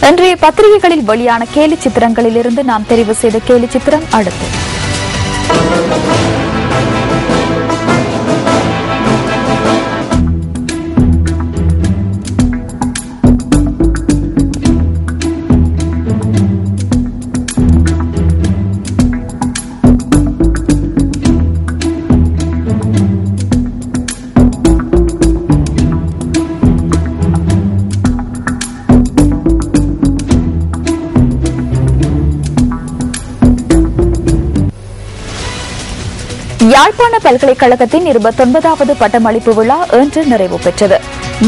இன்றைய பத்திரிகைகளில் வெளியான கேலி சித்திரங்களில் இருந்து நாம் தெரிவு செய்த கேலி சித்திரம் அடுத்து. யாழ்ப்பாண பல்கலைக்கழகத்தின் 29வது பட்டமளிப்பு விழா இன்று நிறைவு பெற்றது.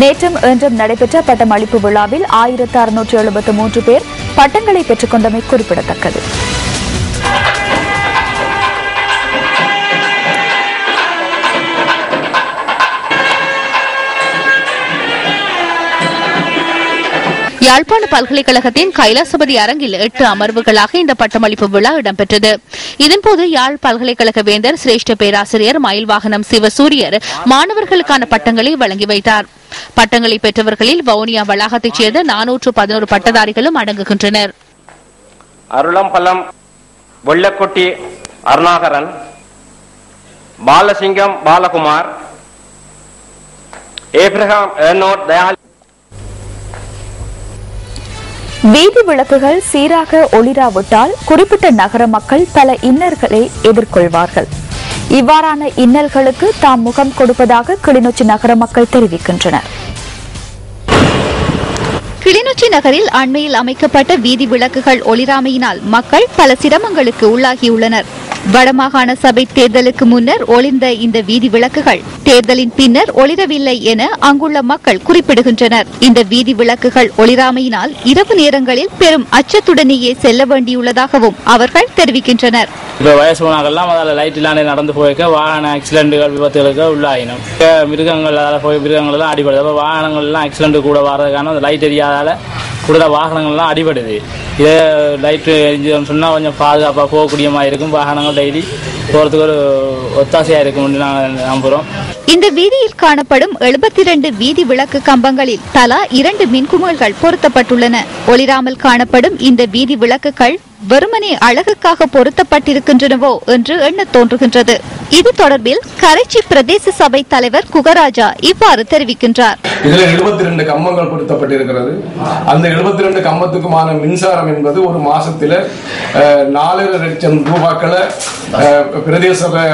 நேற்றும் இன்றும் நடைபெற்ற பட்டமளிப்பு விழாவில் 1673 பேர் பட்டங்களை பெற்றுக் கொண்டமை குறிப்பிடத்தக்கது. யாழ்ப்பாண பல்கலைக்கழகத்தின் கைலாசபதி அரங்கில் 8 அமர்வுகளாக இந்த பட்டமளிப்பு விழா இடம்பெற்றது. இதன்போது யாழ் பல்கலைக்கழக வேந்தர் சிரேஷ்ட பேராசிரியர் மயில்வாகனம் சிவசூரியர் மாணவர்களுக்கான பட்டங்களை வழங்கி வைத்தார். பட்டங்களை பெற்றவர்களில் வவுனியா வளாகத்தைச் சேர்ந்த 411 பட்டதாரிகளும் அடங்குகின்றனர். அருளம்பலம் வெள்ளக்கொட்டி அருணாகரன், பாலசிங்கம் பாலகுமார், ஏப்ரஹாம் ஏர்னோட் தயால். வீதி விளக்குகள் சீராக ஒளிராவிட்டால் குறிப்பிட்ட நகர மக்கள் பல இன்னல்களை எதிர்கொள்வார்கள். இவ்வாறான இன்னல்களுக்கு தாம் முகம் கொடுப்பதாக கிளிநொச்சி நகர மக்கள் தெரிவிக்கின்றனர். கிளிநொச்சி நகரில் அண்மையில் அமைக்கப்பட்ட வீதி விளக்குகள் ஒளிராமையினால் மக்கள் பல சிரமங்களுக்கு உள்ளாகியுள்ளனர். வடமாகாண சபை தேர்தலுக்கு முன்னர் ஒளிர்ந்த இந்த வீதி விளக்குகள் தேர்தலின் பின்னர் ஒளிரவில்லை என அங்குள்ள மக்கள் குறிப்பிடுகின்றனர். இந்த வீதி விளக்குகள் ஒளிராமையினால் இரவு நேரங்களில் பெரும் அச்சத்துடனேயே செல்ல வேண்டியுள்ளதாகவும் அவர்கள் தெரிவிக்கின்றனர். இப்போ வயசு போனாக்கெல்லாம் அதில் லைட் இல்லாமல் நடந்து போயிருக்க வாகன ஆக்சிடென்ட்டுகள் விபத்துகளுக்கு உள்ளாயினும். மிருகங்கள் அதில் போய் மிருகங்கள்லாம் அடிபடுது. அப்போ வாகனங்கள்லாம் ஆக்சிடென்ட் கூட வர்றதுக்கான அந்த லைட் எரியாதால் கூட வாகனங்கள்லாம் அடிபடுது. இதே லைட்டு எரிஞ்சுன்னு சொன்னால் கொஞ்சம் பாதுகாப்பாக போகக்கூடிய மாதிரி இருக்கும். வாகனங்கள் டெய்லி போகிறதுக்கு ஒரு ஒத்தாசையாக இருக்கும்னு நாங்கள் நம்புகிறோம். இந்த வீதியில் காணப்படும் 72 வீதி விளக்கு கம்பங்களில் தலா 2 மின்குமிழ்கள் பொருத்தப்பட்டுள்ளன. ஒளிராமல் காணப்படும் இந்த வீதி விளக்குகள் வெறுமனே அழகுக்காக பொருத்தப்பட்டிருக்கின்றனவோ என்று எண்ண தோன்றுகின்றது. இது தொடர்பில் கரைச்சி பிரதேச சபை தலைவர் குகராஜா இவ்வாறு தெரிவிக்கின்றார். இதுல 72 கம்பங்கள் பொருத்தப்பட்டிருக்கிறது. அந்த 72 கம்பத்துக்குமான மின்சாரம் என்பது ஒரு மாசத்துல 4.5 லட்சம் ரூபாய்களை பிரதேச சபை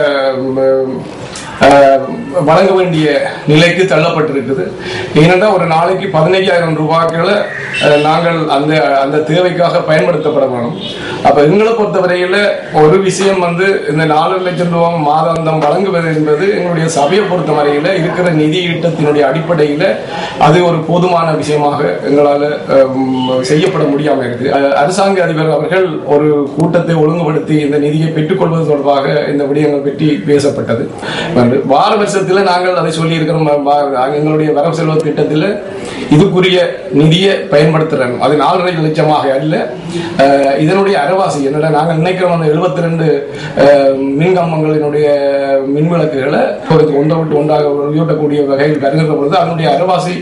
வழங்க வேண்டிய நிலைக்கு தள்ளப்பட்டிருக்குது. ஏனென்றால் ஒரு நாளைக்கு 15,000 ரூபாய்களை நாங்கள் அந்த அந்த தேவைக்காக பயன்படுத்தப்பட வேணும். அப்ப எங்களை பொறுத்தவரையில ஒரு விஷயம் இந்த 4 லட்சம் ரூபாய் மாதாந்தம் வழங்குவது என்பது எங்களுடைய சபையை பொறுத்த வரையில இருக்கிற நிதி ஈட்டத்தினுடைய அடிப்படையில அது ஒரு போதுமான விஷயமாக எங்களால் செய்யப்பட முடியாம இருக்கு. அரசாங்க அதிபர் அவர்கள் ஒரு கூட்டத்தை ஒழுங்குபடுத்தி இந்த நிதியை பெற்றுக்கொள்வது தொடர்பாக இந்த விடயங்கள் பற்றி பேசப்பட்டது. வார வருஷத்துல நாங்கள் அதை சொல்லி இருக்கிறோம். எங்களுடைய வரவு செலவு திட்டத்தில் இதுக்குரிய நிதியை பயன்படுத்துறோம். அது 4.5 லட்சமாக அல்ல, இதனுடைய அரைவாசி. என்னடா நாங்கள் நினைக்கிறோம் அந்த 72 மின்கம்பங்களினுடைய மின்விளக்குகளை ஒன்றை விட்டு ஒன்றாக உயர்த்தக்கூடிய வகையில் வருகின்ற பொழுது அதனுடைய அரைவாசி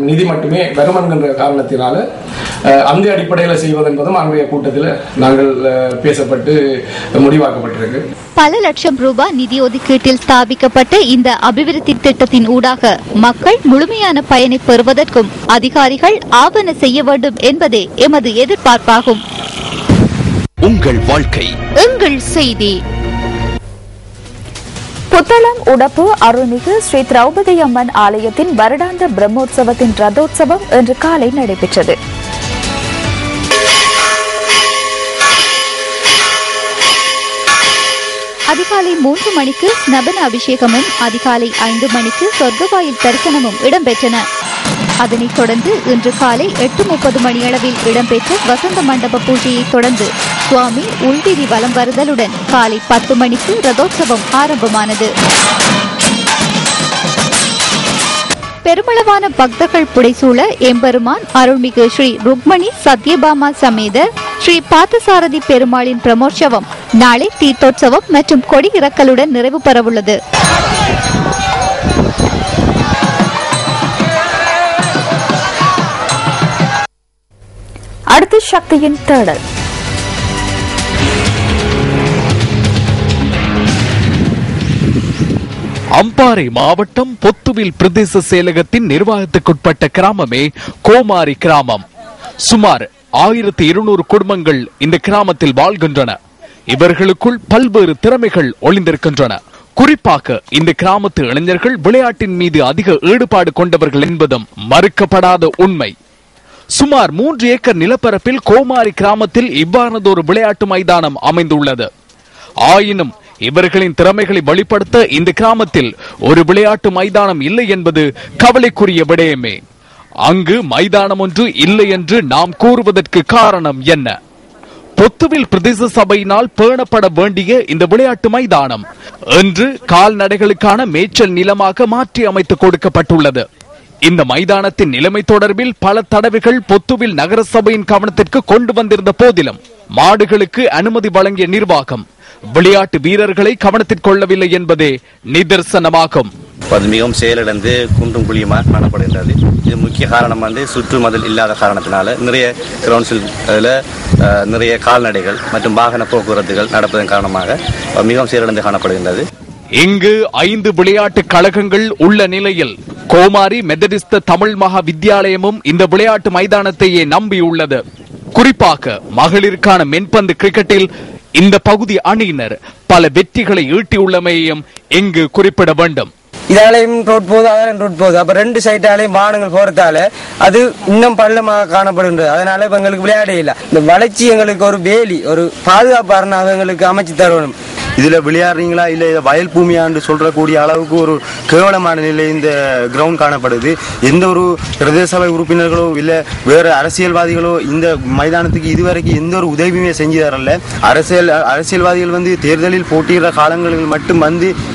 நிதி மட்டுமே வரும் என்கின்ற காரணத்தினால அந்த அடிப்படையில் செய்வது என்பதும் அன்றைய கூட்டத்தில் நாங்கள் பேசப்பட்டு முடிவாக்கப்பட்டிருக்கு. பல லட்சம் ரூபாய் நிதி ஒதுக்கீட்டில் ஸ்தாபிக்கப்பட்ட இந்த அபிவிருத்தி திட்டத்தின் ஊடாக மக்கள் முழுமையான பயனை பெறுவதற்கும் அதிகாரிகள் ஆவண செய்ய வேண்டும் என்பதே எமது எதிர்பார்ப்பாகும். உங்கள் வாழ்க்கை எங்கள் செய்தி. புத்தளம் உடப்பு அருள்மிகு ஸ்ரீ திரௌபதி அம்மன் ஆலயத்தின் வருடாந்த பிரம்மோற்சவத்தின் ரதோற்சவம் இன்று காலை நடைபெற்றது. அதிகாலை 3 மணிக்கு ஸ்நபன அபிஷேகமும் அதிகாலை 5 மணிக்கு சொர்க்கவாயில் தரிசனமும் இடம்பெற்றன. அதனைத் தொடர்ந்து இன்று காலை 8:30 மணியளவில் இடம்பெற்ற வசந்த மண்டப பூஜையை தொடர்ந்து சுவாமி உள்வீதி வலம் வருதலுடன் காலை 10 மணிக்கு ரதோற்சவம் ஆரம்பமானது. பெருமளவான பக்தர்கள் புடைசூழ எம்பெருமான் அருள்மிகு ஸ்ரீ ருக்மணி சத்யபாமா சமேத ஸ்ரீ பார்த்தசாரதி பெருமாளின் பிரமோற்சவம் நாளை தீர்த்தோற்சவம் மற்றும் கொடி இறக்கலுடன் நிறைவு பெறவுள்ளது. அடுத்து சக்தியின் தேடல். அம்பாறை மாவட்டம் பொத்துவில் பிரதேச செயலகத்தின் நிர்வாகத்துக்குட்பட்ட கிராமமே கோமாரி கிராமம். சுமார் 1200 குடும்பங்கள் இந்த கிராமத்தில் வாழ்கின்றன. இவர்களுக்குள் பல்வேறு திறமைகள் ஒளிந்திருக்கின்றன. குறிப்பாக இந்த கிராமத்து இளைஞர்கள் விளையாட்டின் மீது அதிக ஈடுபாடு கொண்டவர்கள் என்பதும் மறுக்கப்படாத உண்மை. சுமார் 3 ஏக்கர் நிலப்பரப்பில் கோமாரி கிராமத்தில் இவ்வாறதொரு விளையாட்டு மைதானம் அமைந்துள்ளது. ஆயினும் இவர்களின் திறமைகளை வெளிப்படுத்த இந்த கிராமத்தில் ஒரு விளையாட்டு மைதானம் இல்லை என்பது கவலைக்குரிய விடயமே. அங்கு மைதானம் ஒன்று இல்லை என்று நாம் கூறுவதற்கு காரணம் என்ன? பொத்துவில் பிரதேச சபையினால் பேணப்பட வேண்டிய இந்த விளையாட்டு மைதானம் இன்று கால்நடைகளுக்கான மேய்ச்சல் நிலமாக மாற்றி அமைத்து கொடுக்கப்பட்டுள்ளது. இந்த மைதானத்தின் நிலைமை தொடர்பில் பல தடவைகள் பொத்துவில் நகர சபையின் கவனத்திற்கு கொண்டு வந்திருந்த போதிலும் மாடுகளுக்கு அனுமதி வழங்கிய நிர்வாகம் விளையாட்டு வீரர்களை கவனத்தில் கொள்ளவில்லை என்பதே நிதர்சனமாகும். அது மிகவும் செயலிழந்து குன்றும் குழியுமாக காணப்படுகின்றது. இது முக்கிய காரணம் சுற்று மதில் இல்லாத காரணத்தினால நிறைய கிரவுண்ட்ஸில் நிறைய கால்நடைகள் மற்றும் வாகன போக்குவரத்துகள் நடப்பதன் காரணமாக மிகவும் செயலிழந்து காணப்படுகின்றது. இங்கு 5 விளையாட்டு கழகங்கள் உள்ள நிலையில் கோமாரி மெத்தடிஸ்ட் தமிழ் மகா வித்தியாலயமும் இந்த விளையாட்டு மைதானத்தையே நம்பியுள்ளது. குறிப்பாக மகளிருக்கான மென்பந்து கிரிக்கெட்டில் இந்த பகுதி அணியினர் பல வெற்றிகளை ஈட்டியுள்ளமையையும் இங்கு குறிப்பிட வேண்டும். இதாலையும் ரோட் போகுது, அதாலையும் ரோட் போகுது. அப்ப 2 சைட்டாலையும் வாகனங்கள் போறதால அது இன்னும் பள்ளமாக காணப்படுகின்றது. அதனால இப்ப எங்களுக்கு விளையாட இல்லை. இந்த வளர்ச்சி எங்களுக்கு ஒரு வேலி, ஒரு பாதுகாப்பு அரணாக எங்களுக்கு அமைச்சு தரணும். இதுல விளையாடுறீங்களா இல்ல வயல் பூமியான்னு சொல்றக்கூடிய அளவுக்கு ஒரு கேவலமான நிலை இந்த கிரவுண்ட் காணப்படுது. எந்த ஒரு பிரதேச சபை உறுப்பினர்களோ இல்ல வேற அரசியல்வாதிகளோ இந்த மைதானத்துக்கு இதுவரைக்கும் எந்த ஒரு உதவியுமே செஞ்சு தரல. அரசியல்வாதிகள் தேர்தலில் போட்டியிடுற காலங்களில் மட்டும்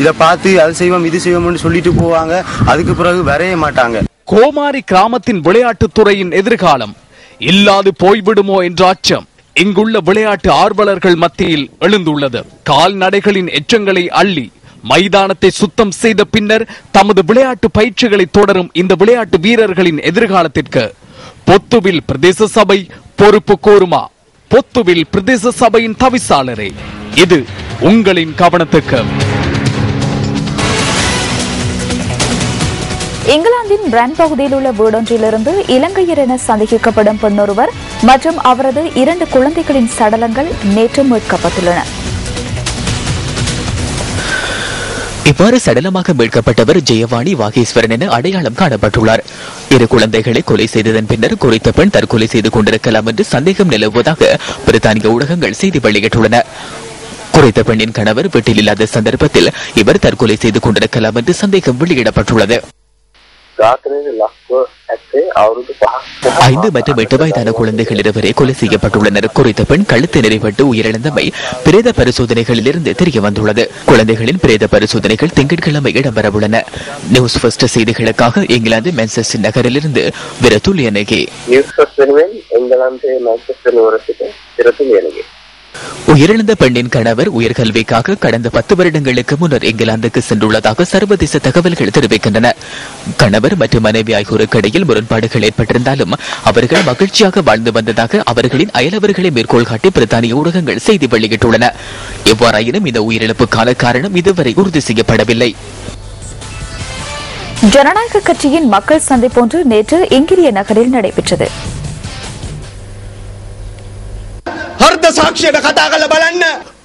இதை பார்த்து அது செய்வோம் இது செய்வோம்னு சொல்லிட்டு போவாங்க. அதுக்கு பிறகு வரைய மாட்டாங்க. கோமாரி கிராமத்தின் விளையாட்டுத்துறையின் எதிர்காலம் இல்லாது போய்விடுமோ என்ற அச்சம் இங்குள்ள விளையாட்டு ஆர்வலர்கள் மத்தியில் எழுந்துள்ளது. கால்நடைகளின் எச்சங்களை அள்ளி மைதானத்தை சுத்தம் செய்த பின்னர் தமது விளையாட்டு பயிற்சிகளை தொடரும் இந்த விளையாட்டு வீரர்களின் எதிர்காலத்திற்கு பொத்துவில் பிரதேச சபை பொறுப்பு கோருமா? பொத்துவில் பிரதேச சபையின் தவிசாளரே, இது உங்களின் கவனத்துக்கு. இங்கிலாந்தின் பிராண்ட் பகுதியில் உள்ள வீடொன்றிலிருந்து இலங்கையர் என சந்தேகிக்கப்படும் பெண்ணொருவர் மற்றும் அவரது 2 குழந்தைகளின் சடலங்கள் நேற்று மீட்கப்பட்டுள்ளன. இவ்வாறு சடலமாக மீட்கப்பட்டவர் ஜெயவாணி வாகேஸ்வரன் என அடையாளம் காணப்பட்டுள்ளார். 2 குழந்தைகளை கொலை செய்ததன் பின்னர் குறித்த பெண் தற்கொலை செய்து கொண்டிருக்கலாம் என்று சந்தேகம் நிலவுவதாக பிரித்தானிய ஊடகங்கள் செய்தி வெளியிட்டுள்ளன. குறித்த பெண்ணின் கணவர் வீட்டில் இல்லாத சந்தர்ப்பத்தில் இவர் தற்கொலை செய்து கொண்டிருக்கலாம் என்று சந்தேகம் வெளியிடப்பட்டுள்ளது. 5 மற்றும் 8 வயதான குழந்தைகள் 2 கொலை செய்யப்பட்டுள்ளனர். குறித்த பெண் கழுத்து நிறைவட்டு உயிரிழந்தமை பிரேத பரிசோதனைகளில் இருந்து தெரிய வந்துள்ளது. குழந்தைகளின் பிரேத பரிசோதனைகள் திங்கட்கிழமை இடம்பெறவுள்ளன. நியூஸ் ஃபர்ஸ்ட் செய்திகளுக்காக இங்கிலாந்து மான்செஸ்டர் நகரிலிருந்து விரத்துல்யனகி. உயிரிழந்த பெண்ணின் கணவர் உயர்கல்விக்காக கடந்த 10 வருடங்களுக்கு முன்னர் இங்கிலாந்துக்கு சென்றுள்ளதாக சர்வதேச தகவல்கள் தெரிவிக்கின்றன. கணவர் மற்றும் மனைவி ஆகியோருக்கு இடையில் முரண்பாடுகள் ஏற்பட்டிருந்தாலும் அவர்கள் மகிழ்ச்சியாக வாழ்ந்து வந்ததாக அவர்களின் அயலவர்களை மேற்கோள் காட்டி பிரித்தானிய ஊடகங்கள் செய்தி வெளியிட்டுள்ளன. எவ்வாறாயினும் இந்த உயிரிழப்புக்கான காரணம் இதுவரை உறுதி செய்யப்படவில்லை. ஜனநாயக கட்சியின் மக்கள் சந்திப்பு ஒன்று நேற்று இங்கிரிய நகரில் நடைபெற்றது.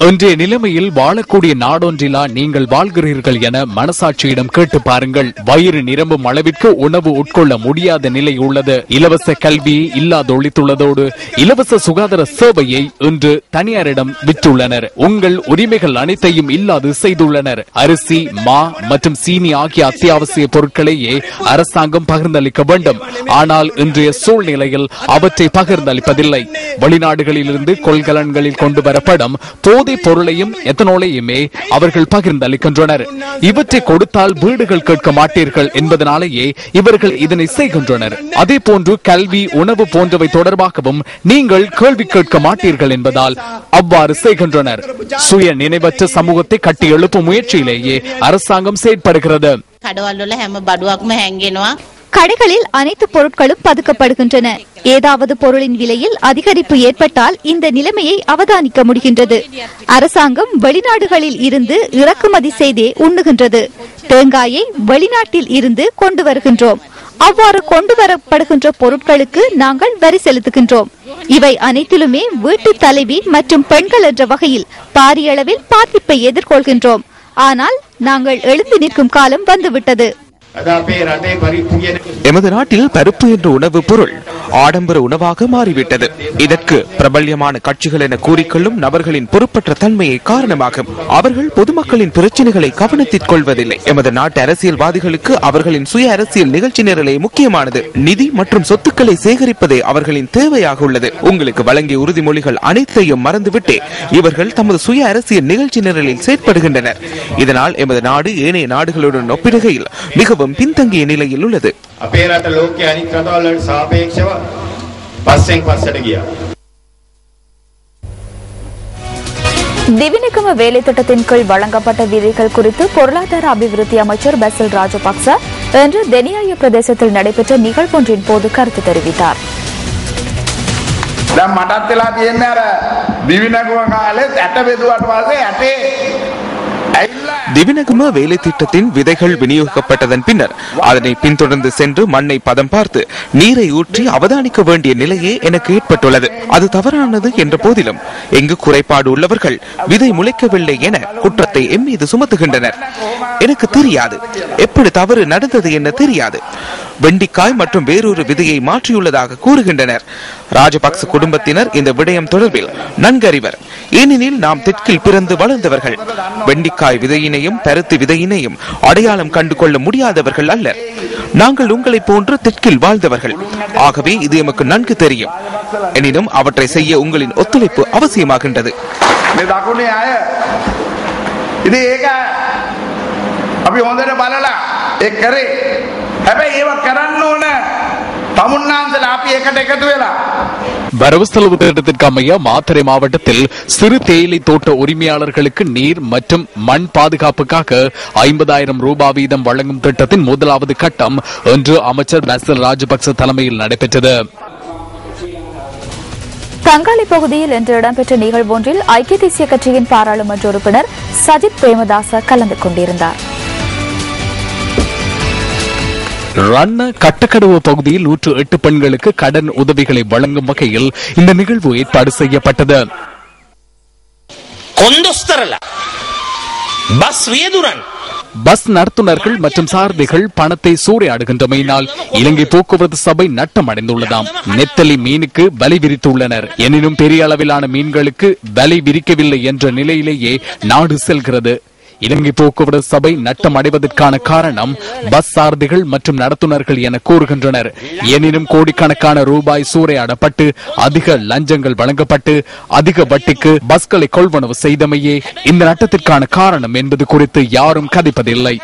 இன்றைய நிலைமையில் வாழக்கூடிய நாடொன்றிலா நீங்கள் வாழ்கிறீர்கள் என மனசாட்சியிடம் கேட்டு பாருங்கள். வயிறு நிரம்பும் அளவிற்கு உணவு உட்கொள்ள முடியாத நிலை உள்ளது. இலவச கல்வியை இல்லாது ஒழித்துள்ளதோடு இலவச சுகாதார சேவையை இன்று தனியாரிடம் விற்றுள்ளனர். உங்கள் உரிமைகள் அனைத்தையும் இல்லாது செய்துள்ளனர். அரிசி, மா மற்றும் சீனி ஆகிய அத்தியாவசிய பொருட்களையே அரசாங்கம் பகிர்ந்தளிக்க வேண்டும். ஆனால் இன்றைய சூழ்நிலையில் அவற்றை பகிர்ந்தளிப்பதில்லை. வெளிநாடுகளிலிருந்து கொள்கலன்களில் கொண்டு வரப்படும் போதைப் பொருளையும் எத்தனோலையுமே அவர்கள் பகிர்ந்தளிக்கின்றனர். இவற்றை கொடுத்தால் வீடுகள் கேட்க மாட்டீர்கள் என்பதனாலேயே இவர்கள் இதனை செய்கின்றனர். அதே போன்று கல்வி, உணவு போன்றவை தொடர்பாகவும் நீங்கள் கேள்வி கேட்க மாட்டீர்கள் என்பதால் அவ்வாறு செய்கின்றனர். சுய நினைவற்ற சமூகத்தை கட்டி எழுப்பும் முயற்சியிலேயே அரசாங்கம் செயற்படுகிறது. கடைகளில் அனைத்து பொருட்களும் பதுக்கப்படுகின்றன. ஏதாவது பொருளின் விலையில் அதிகரிப்பு ஏற்பட்டால் இந்த நிலைமையை அவதானிக்க முடிகின்றது. அரசாங்கம் வெளிநாடுகளில் இருந்து இறக்குமதி செய்தே உண்ணுகின்றது. தேங்காயை வெளிநாட்டில் இருந்து கொண்டு வருகின்றோம். அவ்வாறு கொண்டு வரப்படுகின்ற பொருட்களுக்கு நாங்கள் வரி செலுத்துகின்றோம். இவை அனைத்திலுமே வீட்டு தலைவி மற்றும் பெண்கள் என்ற வகையில் பாரிய அளவில் பாதிப்பை எதிர்கொள்கின்றோம். ஆனால் நாங்கள் எழுந்து நிற்கும் காலம் வந்துவிட்டது. எமது நாட்டில் பருப்பு என்ற உணவுப் பொருள் ஆடம்பர உணவாக மாறிவிட்டது. இதற்கு பிரபல்யமான கட்சிகள் என கூறிக்கொள்ளும் நபர்களின் பொறுப்பற்ற தன்மையை காரணமாகும். அவர்கள் பொதுமக்களின் பிரச்சனைகளை கவனத்தில் கொள்வதில்லை. எமது நாட்டு அரசியல்வாதிகளுக்கு அவர்களின் சுய அரசியல் நிகழ்ச்சி நிரலே முக்கியமானது. நிதி மற்றும் சொத்துக்களை சேகரிப்பதே அவர்களின் தேவையாக உள்ளது. உங்களுக்கு வழங்கிய உறுதிமொழிகள் அனைத்தையும் மறந்துவிட்டு இவர்கள் தமது சுய அரசியல் நிகழ்ச்சி நிரலில் செயற்படுகின்றனர். இதனால் எமது நாடு ஏனைய நாடுகளுடன் ஒப்பிடுகையில் மிகவும் பின்தங்கிய நிலையில் உள்ளது. திவினிகம வேலை திட்டத்தின் கீழ் வழங்கப்பட்ட விதிகள் குறித்து பொருளாதார அபிவிருத்தி அமைச்சர் பசில் ராஜபக்ச இன்று தெனியாய பிரதேசத்தில் நடைபெற்ற நிகழ்வொன்றின் போது கருத்து தெரிவித்தார். திவினகம வேலை திட்டத்தின் விதைகள் விநியோகிக்கப்பட்டதன் பின்னர் அதனை பின்தொடர்ந்து சென்று மண்ணை பதம் பார்த்து நீரை ஊற்றி அவதானிக்க வேண்டிய நிலையே எனக்கு ஏற்பட்டுள்ளது. அது தவறானது என்ற போதிலும் எங்கு குறைபாடு உள்ளவர்கள் விதை முளைக்கவில்லை என குற்றத்தை எம் மீது சுமத்துகின்றனர். எனக்கு தெரியாது எப்படி தவறு நடந்தது என்ன தெரியாது. வெண்டிக்காய் மற்றும் வேறொரு விதையை மாற்றியுள்ளதாக கூறுகின்றனர். ராஜபக்ச குடும்பத்தினர் இந்த விடயம் தொடர்பில் நன்கறிவர். ஏனெனில் நாம் தெற்கில் பிறந்து வளர்ந்தவர்கள். வெண்டிக்காய் விதையினையும் பருத்தி விதையினையும் அடையாளம் கண்டு கொள்ள முடியாதவர்கள் அல்ல. நாங்கள் உங்களை போன்று தெற்கில் வாழ்ந்தவர்கள். ஆகவே இது எமக்கு நன்கு தெரியும். எனினும் அவற்றை செய்ய உங்களின் ஒத்துழைப்பு அவசியமாகின்றது. வரவு செலவு திட்டத்திற்கு அமைய மாத்தறை மாவட்டத்தில் சிறு தேயிலை தோட்ட உரிமையாளர்களுக்கு நீர் மற்றும் மண் பாதுகாப்புக்காக 50,000 ரூபாய் வீதம் வழங்கும் திட்டத்தின் முதலாவது கட்டம் இன்று அமைச்சர் பசில் ராஜபக்ச தலைமையில் நடைபெற்றது. தங்காளி பகுதியில் இன்று இடம்பெற்ற நிகழ்வொன்றில் ஐக்கிய தேசிய கட்சியின் பாராளுமன்ற உறுப்பினர் சஜித் பிரேமதாச கலந்து கொண்டிருந்தார். ரன்ன கட்டக்கடவு பகுதியில் 108 பெண்களுக்கு கடன் உதவிகளை வழங்கும் வகையில் இந்த நிகழ்வு ஏற்பாடு செய்யப்பட்டது. பஸ் நடத்துனர்கள் மற்றும் சாரதிகள் பணத்தை சூறையாடுகின்றமையினால் இலங்கை போக்குவரத்து சபை நட்டம் அடைந்துள்ளதாம். நெத்தலி மீனுக்கு பலி விரித்துள்ளனர். எனினும் பெரிய அளவிலான மீன்களுக்கு பலி விரிக்கவில்லை என்ற நிலையிலேயே நாடு செல்கிறது. இலங்கை போக்குவரத்து சபை நட்டம் அடைவதற்கான காரணம் பஸ் சாரதிகள் மற்றும் நடத்துனர்கள் என கூறுகின்றனர். எனினும் கோடிக்கணக்கான ரூபாய் சூறையாடப்பட்டு அதிக லஞ்சங்கள் வழங்கப்பட்டு அதிக வட்டிக்கு பஸ்களை கொள்வனவு செய்தமையே இந்த நட்டத்திற்கான காரணம் என்பது குறித்து யாரும் கதைப்பதில்லை.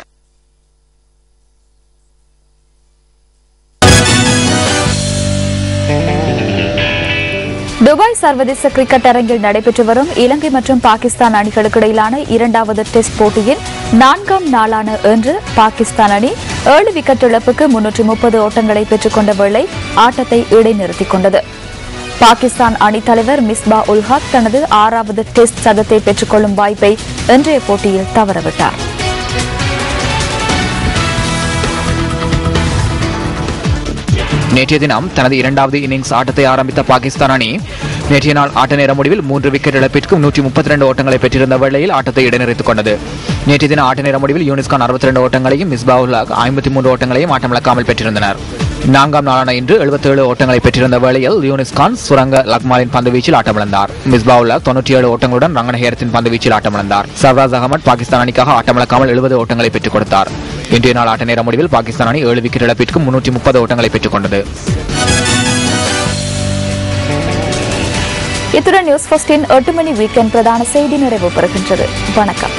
துபாய் சர்வதேச கிரிக்கெட் அரங்கில் நடைபெற்று வரும் இலங்கை மற்றும் பாகிஸ்தான் அணிகளுக்கு இடையிலான 2வது டெஸ்ட் போட்டியின் 4ஆம் நாளான இன்று பாகிஸ்தான் அணி 7 விக்கெட் இழப்புக்கு 330 ஓட்டங்களை பெற்றுக் கொண்ட வேளை ஆட்டத்தை இடைநிறுத்திக் கொண்டது. பாகிஸ்தான் அணித் தலைவர் மிஸ்பா உல் ஹக் தனது 6வது டெஸ்ட் சதத்தை பெற்றுக் கொள்ளும் வாய்ப்பை இன்றைய போட்டியில் தவறவிட்டார். நேற்றைய தினம் தனது 2வது இன்னிங்ஸ் ஆட்டத்தை ஆரம்பித்த பாகிஸ்தான் அணி நேற்றைய நாள் ஆட்ட நேர முடிவில் 3 விக்கெட் இழப்பிற்கு 132 ஓட்டங்களை பெற்றிருந்த வேளையில் ஆட்டத்தை இடைநிறுத்திக் கொண்டது. நேற்றைய தின ஆட்ட நேர முடிவில் யூனிஸ்கான் 62 ஓட்டங்களையும் மிஸ்பா உல் ஹக் 53 ஓட்டங்களையும் ஆட்டமிழக்காமல் பெற்றிருந்தனர். 4ஆம் நாளான இன்று 77 ஓட்டங்களை பெற்றிருந்த வேளையில் யூனிஸ்கான் சுரங்க லக்மாலின் பந்து வீச்சில் ஆட்டமிழந்தார். மிஸ்பா உல் ஹக் 97 ஓட்டங்களுடன் ரங்கனஹேரத்தின் பந்து வீச்சில் ஆட்டமிழந்தார். சர்வராஜ் அகமது பாகிஸ்தான் அணிக்காக ஆட்டமிழக்காமல் 70 ஓட்டங்களை பெற்றுக் கொடுத்தார். இன்றைய நாள் ஆட்ட நேர முடிவில் பாகிஸ்தான் அணி 7 விக்கெட் இழப்பிற்கு 330 ஓட்டங்களை பெற்றுக் கொண்டது. இத்துடன் நியூஸ் ஃபர்ஸ்டின் 8 மணி வீக்கெண்ட் பிரதான செய்தி நிறைவு பெறுகின்றது. வணக்கம்.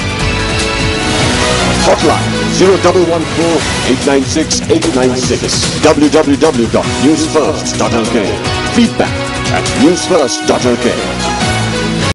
Hotline 0114-896-896 www.newsfirst.lk. Feedback at newsfirst.lk.